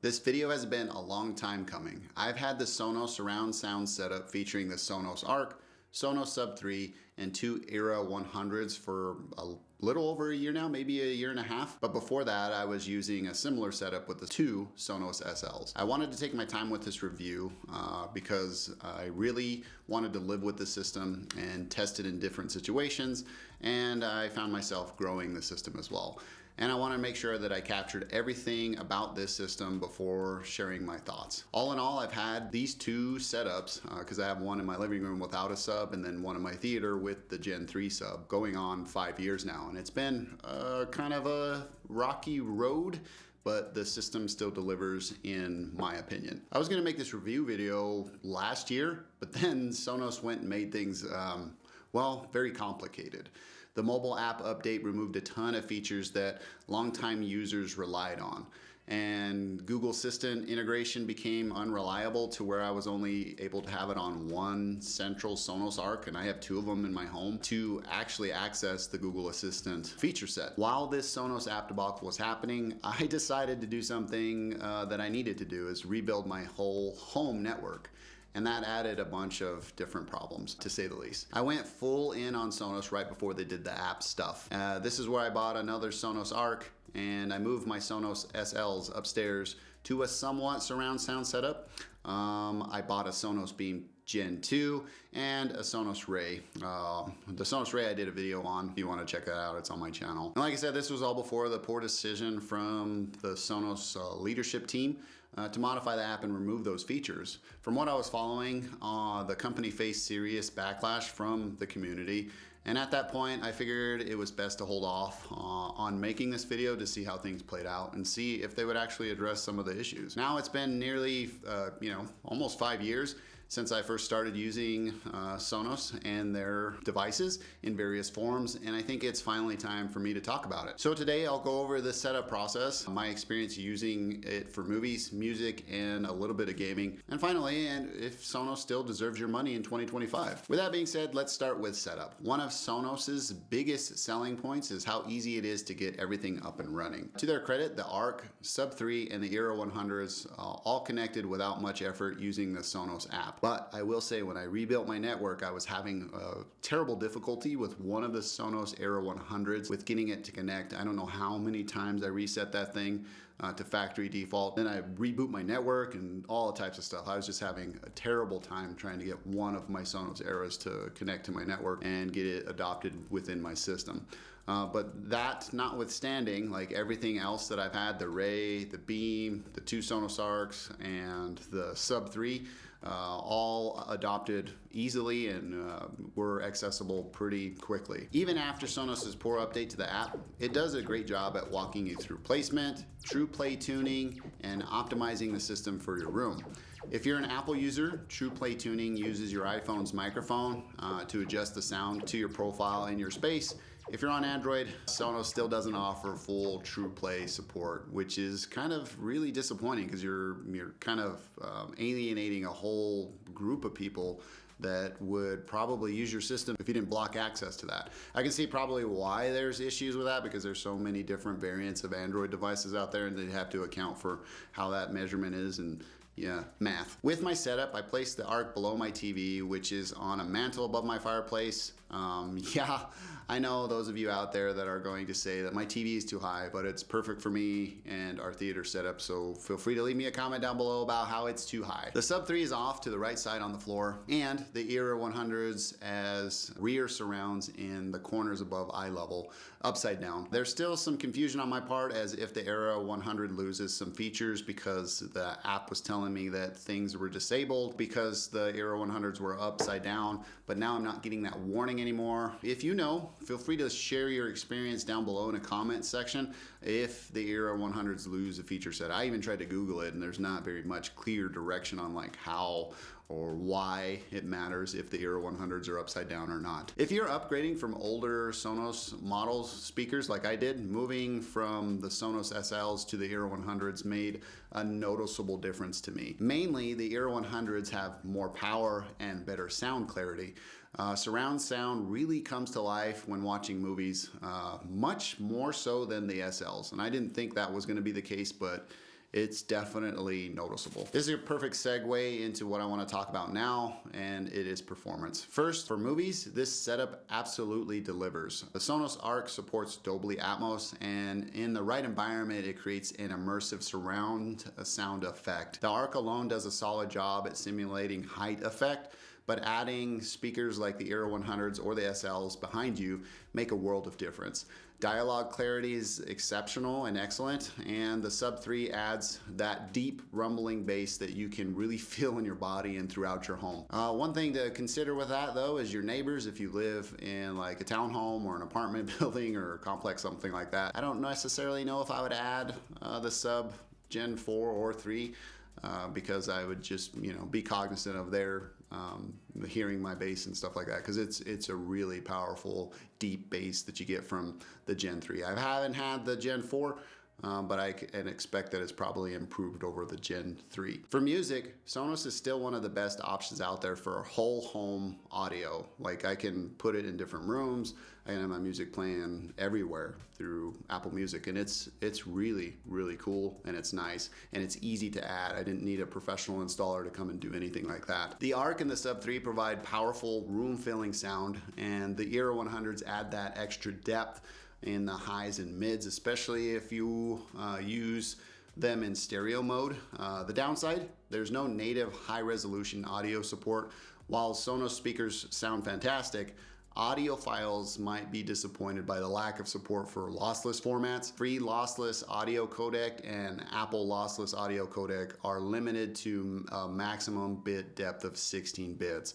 This video has been a long time coming. I've had the Sonos surround sound setup featuring the Sonos Arc, Sonos Sub 3, and two Era 100s for a little over a year now, maybe a year and a half. But before that, I was using a similar setup with the two Sonos SLs. I wanted to take my time with this review because I really wanted to live with the system and test it in different situations. And I found myself growing the system as well. And I want to make sure that I captured everything about this system before sharing my thoughts. All in all, I've had these two setups because I have one in my living room without a sub and then one in my theater with the Gen 3 sub going on 5 years now. And it's been kind of a rocky road, but the system still delivers in my opinion. I was gonna make this review video last year, but then Sonos went and made things, well, very complicated. The mobile app update removed a ton of features that longtime users relied on. And Google Assistant integration became unreliable to where I was only able to have it on one central Sonos Arc, and I have two of them in my home, to actually access the Google Assistant feature set. While this Sonos app debacle was happening, I decided to do something that I needed to do, is rebuild my whole home network. And that added a bunch of different problems, to say the least. I went full in on Sonos right before they did the app stuff. This is where I bought another Sonos Arc, and I moved my Sonos SLs upstairs to a somewhat surround sound setup. I bought a Sonos Beam Gen 2 and a Sonos Ray. The Sonos Ray I did a video on. If you want to check that out, it's on my channel. And like I said, this was all before the poor decision from the Sonos leadership team to modify the app and remove those features. From what I was following, the company faced serious backlash from the community. And at that point, I figured it was best to hold off on making this video to see how things played out and see if they would actually address some of the issues. Now it's been nearly, almost 5 years since I first started using Sonos and their devices in various forms, and I think it's finally time for me to talk about it. So today I'll go over the setup process, my experience using it for movies, music, and a little bit of gaming, and finally, and if Sonos still deserves your money in 2025. With that being said, let's start with setup. One of Sonos's biggest selling points is how easy it is to get everything up and running. To their credit, the Arc, Sub 3, and the Era 100s all connected without much effort using the Sonos app. But I will say, when I rebuilt my network, I was having terrible difficulty with one of the Sonos Era 100s with getting it to connect. I don't know how many times I reset that thing to factory default. Then I reboot my network and all types of stuff. I was just having a terrible time trying to get one of my Sonos Eras to connect to my network and get it adopted within my system. But that notwithstanding, like everything else that I've had, the Ray, the Beam, the two Sonos Arcs, and the Sub 3, all adopted easily and were accessible pretty quickly. Even after Sonos's poor update to the app, it does a great job at walking you through placement, true play tuning, and optimizing the system for your room. If you're an Apple user, True Play Tuning uses your iPhone's microphone to adjust the sound to your profile in your space. If you're on Android, Sonos still doesn't offer full True Play support, which is kind of really disappointing because you're kind of alienating a whole group of people that would probably use your system if you didn't block access to that. I can see probably why there's issues with that, because there's so many different variants of Android devices out there, and they have to account for how that measurement is and math. With my setup, I placed the Arc below my TV, which is on a mantle above my fireplace. I know those of you out there that are going to say that my TV is too high, but it's perfect for me and our theater setup, so feel free to leave me a comment down below about how it's too high. The Sub 3 is off to the right side on the floor, and the Era 100s as rear surrounds in the corners above eye level, upside down. There's still some confusion on my part as if the Era 100 loses some features because the app was telling me that things were disabled because the Era 100s were upside down, but now I'm not getting that warning anymore. If you know, feel free to share your experience down below in a comment section if the Era 100s lose a feature set. I even tried to Google it, and there's not very much clear direction on like how or why it matters if the Era 100s are upside down or not. If you're upgrading from older Sonos models speakers like I did, moving from the Sonos SLs to the Era 100s made a noticeable difference to me. Mainly, the Era 100s have more power and better sound clarity. Surround sound really comes to life when watching movies, much more so than the SLs. And I didn't think that was going to be the case, but it's definitely noticeable. This is a perfect segue into what I want to talk about now, and it is performance. First, for movies, this setup absolutely delivers. The Sonos Arc supports Dolby Atmos, and in the right environment, it creates an immersive surround sound effect. The Arc alone does a solid job at simulating height effect, but adding speakers like the Era 100s or the SLs behind you make a world of difference. Dialogue clarity is exceptional and excellent, and the Sub 3 adds that deep rumbling bass that you can really feel in your body and throughout your home. One thing to consider with that though is your neighbors. If you live in like a townhome or an apartment building or a complex, something like that, I don't necessarily know if I would add the Sub Gen 4 or 3 because I would just, be cognizant of their hearing my bass and stuff like that, because it's a really powerful deep bass that you get from the Gen 3. I haven't had the Gen 4, but I can expect that it's probably improved over the Gen 3. For music, Sonos is still one of the best options out there for whole home audio. Like, I can put it in different rooms. I can have my music playing everywhere through Apple Music, and it's really, really cool, and it's nice, and it's easy to add. I didn't need a professional installer to come and do anything like that. The Arc and the Sub 3 provide powerful room-filling sound, and the Era 100s add that extra depth in the highs and mids, especially if you use them in stereo mode. The downside, there's no native high-resolution audio support. While Sonos speakers sound fantastic, audiophiles might be disappointed by the lack of support for lossless formats. Free lossless audio codec and Apple lossless audio codec are limited to a maximum bit depth of 16 bits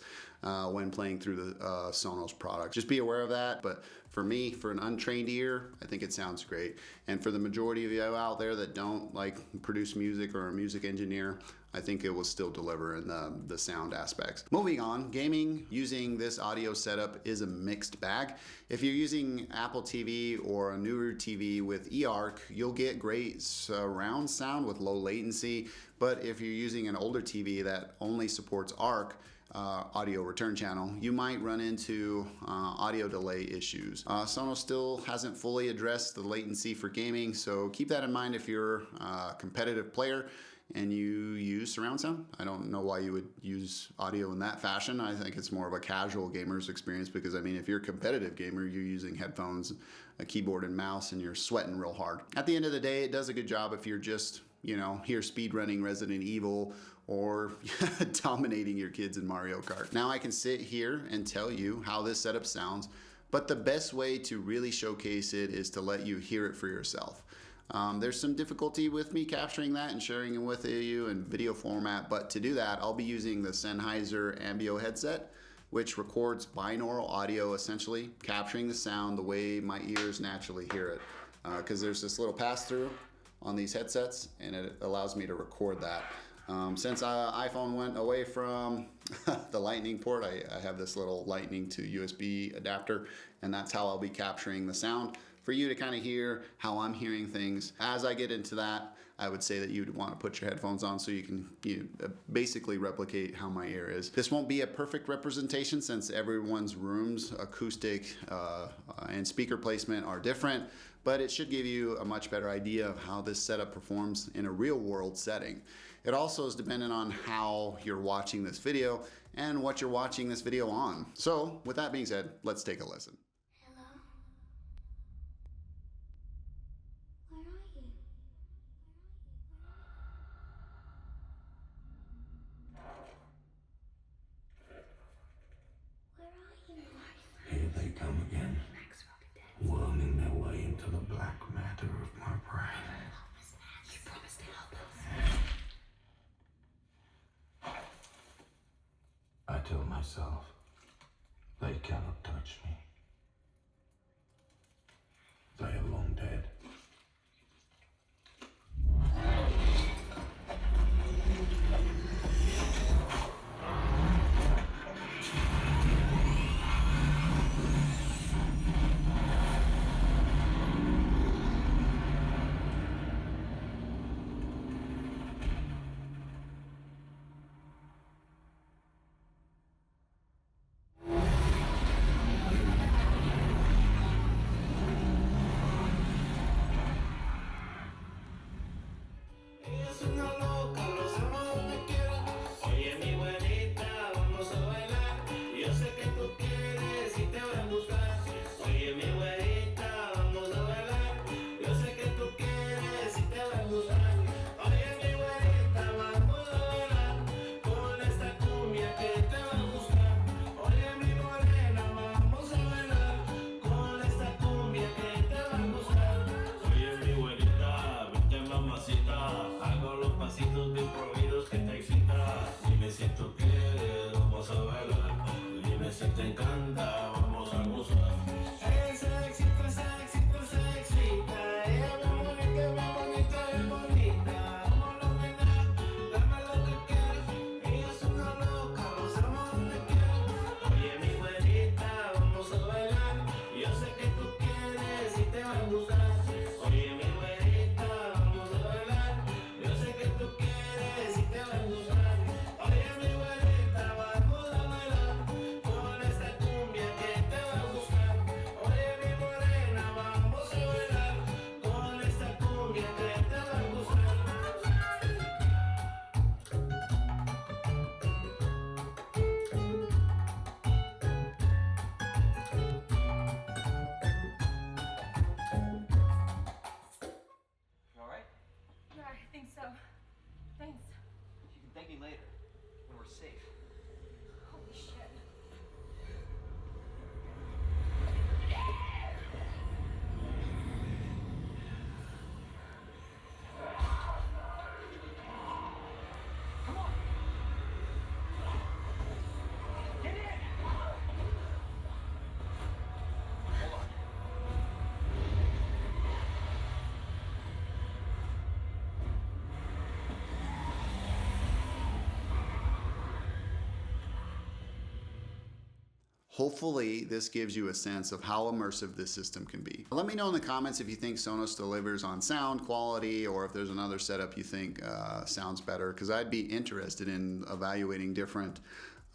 when playing through the Sonos product. Just be aware of that, but for me, for an untrained ear, I think it sounds great. And for the majority of you out there that don't like produce music or a music engineer, I think it will still deliver in the sound aspects. Moving on, gaming using this audio setup is a mixed bag. If you're using Apple TV or a newer TV with eARC, you'll get great surround sound with low latency. But if you're using an older TV that only supports ARC, audio return channel, you might run into audio delay issues. Sonos still hasn't fully addressed the latency for gaming, so keep that in mind if you're a competitive player and you use surround sound. I don't know why you would use audio in that fashion. I think it's more of a casual gamer's experience, because I mean, if you're a competitive gamer, you're using headphones, a keyboard and mouse, and you're sweating real hard. At the end of the day, it does a good job if you're just, here speed running Resident Evil or dominating your kids in Mario Kart. Now I can sit here and tell you how this setup sounds, but the best way to really showcase it is to let you hear it for yourself. There's some difficulty with me capturing that and sharing it with you in video format, but to do that, I'll be using the Sennheiser AMBEO headset, which records binaural audio, essentially capturing the sound the way my ears naturally hear it. Because there's this little pass-through on these headsets, and it allows me to record that. Since iPhone went away from the lightning port, I have this little lightning to USB adapter, and that's how I'll be capturing the sound for you to kind of hear how I'm hearing things. As I get into that, I would say that you'd want to put your headphones on so you can basically replicate how my ear is. This won't be a perfect representation since everyone's room's acoustic and speaker placement are different, but it should give you a much better idea of how this setup performs in a real world setting. It also is dependent on how you're watching this video and what you're watching this video on. So with that being said, let's take a listen. Hello? Where are you? Where are you? Here they come again, worming their way into the black matter of my brain. You promised to help us. I tell myself, they cannot touch me. They are long dead. safe. Holy shit. Come on. Get in. Hold on. Hopefully, this gives you a sense of how immersive this system can be. Let me know in the comments if you think Sonos delivers on sound quality or if there's another setup you think sounds better, because I'd be interested in evaluating different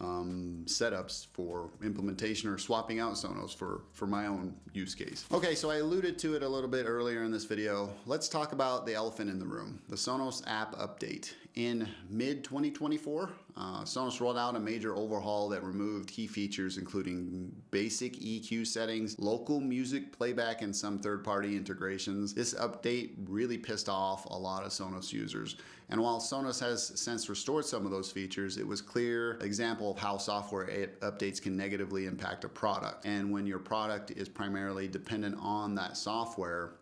setups for implementation or swapping out Sonos for my own use case. Okay, so I alluded to it a little bit earlier in this video. Let's talk about the elephant in the room, the Sonos app update. In mid-2024, Sonos rolled out a major overhaul that removed key features including basic EQ settings, local music playback, and some third-party integrations. This update really pissed off a lot of Sonos users. And while Sonos has since restored some of those features, it was clear example of how software updates can negatively impact a product. And when your product is primarily dependent on that software,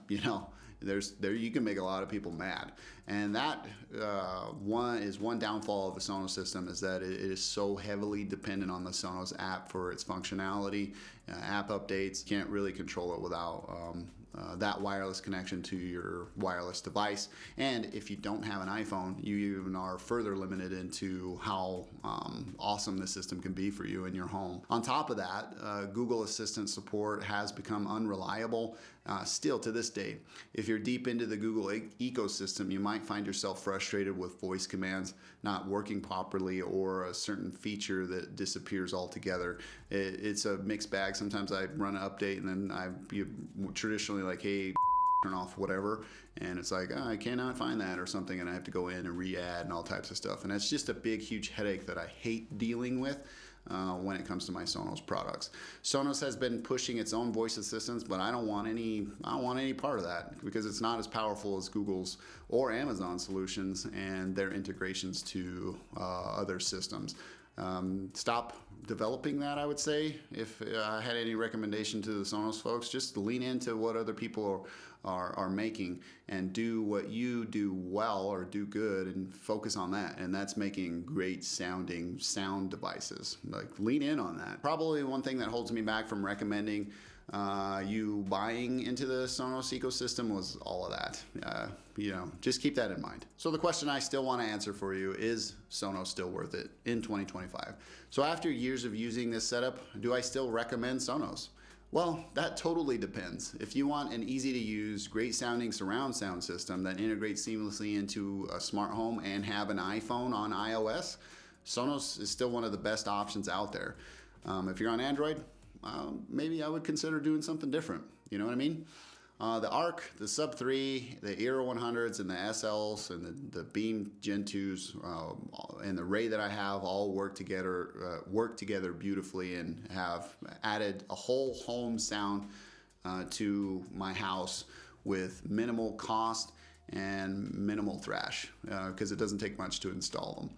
you can make a lot of people mad. And that one downfall of the Sonos system is that it is so heavily dependent on the Sonos app for its functionality. App updates, can't really control it without that wireless connection to your wireless device. And if you don't have an iPhone, you even are further limited into how awesome this system can be for you in your home. On top of that, Google Assistant support has become unreliable still to this day. If you're deep into the Google ecosystem, you might find yourself frustrated with voice commands not working properly or a certain feature that disappears altogether. It's a mixed bag. Sometimes I run an update and then traditionally like, hey, turn off whatever, and it's like, oh, I cannot find that or something, and I have to go in and re-add and all types of stuff. And it's just a big, huge headache that I hate dealing with when it comes to my Sonos products. Sonos has been pushing its own voice assistants, but I don't want any part of that because it's not as powerful as Google's or Amazon solutions and their integrations to other systems. Stop developing that, I would say. If I had any recommendation to the Sonos folks, just lean into what other people are making and do what you do well or do good and focus on that. And that's making great sounding sound devices. Like, lean in on that. Probably one thing that holds me back from recommending you buying into the Sonos ecosystem was all of that. Just keep that in mind. So the question I still want to answer for you is Sonos still worth it in 2025? So after years of using this setup, do I still recommend Sonos? Well, that totally depends. If you want an easy to use, great sounding surround sound system that integrates seamlessly into a smart home and have an iPhone on iOS, Sonos is still one of the best options out there. If you're on Android, maybe I would consider doing something different. You know what I mean? The Arc, the Sub 3, the Era 100s, and the SLs, and the Beam Gen 2s, and the Ray that I have all work together beautifully and have added a whole home sound to my house with minimal cost and minimal thrash because it doesn't take much to install them.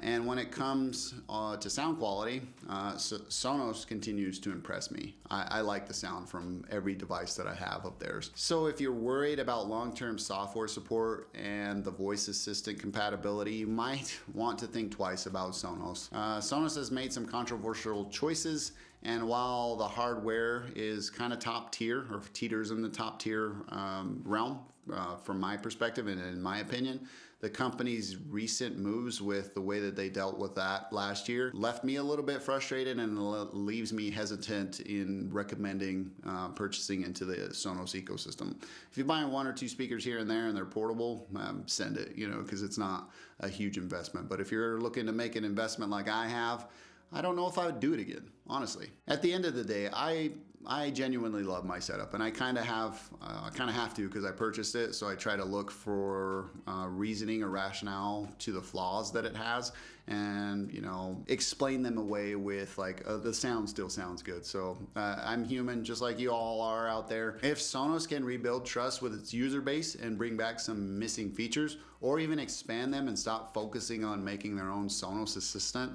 And when it comes to sound quality, Sonos continues to impress me. I like the sound from every device that I have of theirs. So if you're worried about long-term software support and the voice assistant compatibility, you might want to think twice about Sonos. Sonos has made some controversial choices, and while the hardware is kind of top tier, or teeters in the top tier realm, from my perspective and in my opinion, the company's recent moves with the way that they dealt with that last year left me a little bit frustrated and leaves me hesitant in recommending purchasing into the Sonos ecosystem. If you're buying one or two speakers here and there and they're portable, send it, because it's not a huge investment. But if you're looking to make an investment like I have, I don't know if I would do it again, honestly. At the end of the day, I genuinely love my setup, and I kind of have to because I purchased it. So I try to look for reasoning or rationale to the flaws that it has, and explain them away with like the sound still sounds good. So I'm human, just like you all are out there. If Sonos can rebuild trust with its user base and bring back some missing features, or even expand them and stop focusing on making their own Sonos assistant,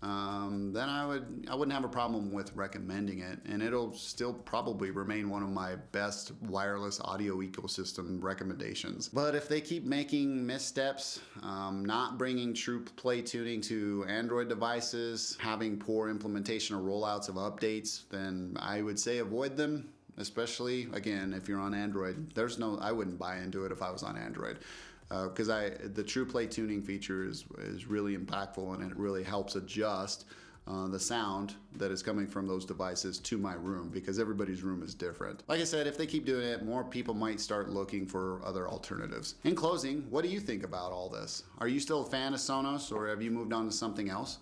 then I wouldn't have a problem with recommending it, and it'll still probably remain one of my best wireless audio ecosystem recommendations. But if they keep making missteps, not bringing true play tuning to Android devices, having poor implementation or rollouts of updates, then I would say avoid them. Especially, again, if you're on Android, I wouldn't buy into it if I was on Android. Because the True Play tuning feature is really impactful, and it really helps adjust the sound that is coming from those devices to my room, because everybody's room is different. Like I said, if they keep doing it, more people might start looking for other alternatives. In closing, what do you think about all this? Are you still a fan of Sonos, or have you moved on to something else?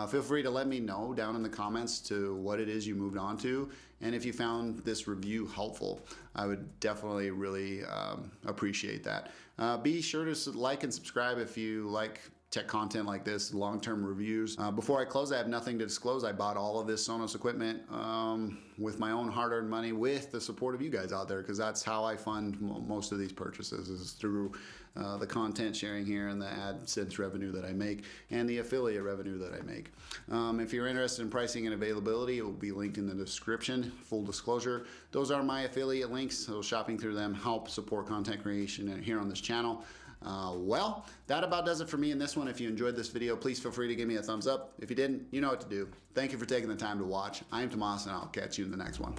Feel free to let me know down in the comments to what it is you moved on to, and if you found this review helpful. I would definitely really appreciate that. Be sure to like and subscribe if you like tech content like this, long-term reviews. Before I close, I have nothing to disclose. I bought all of this Sonos equipment with my own hard-earned money, with the support of you guys out there, because that's how I fund most of these purchases, is through the content sharing here and the AdSense revenue that I make and the affiliate revenue that I make. If you're interested in pricing and availability, it will be linked in the description. Full disclosure, those are my affiliate links, so shopping through them help support content creation here on this channel. Well, that about does it for me in this one. If you enjoyed this video, please feel free to give me a thumbs up. If you didn't, you know what to do. Thank you for taking the time to watch. I am Tomas, and I'll catch you in the next one.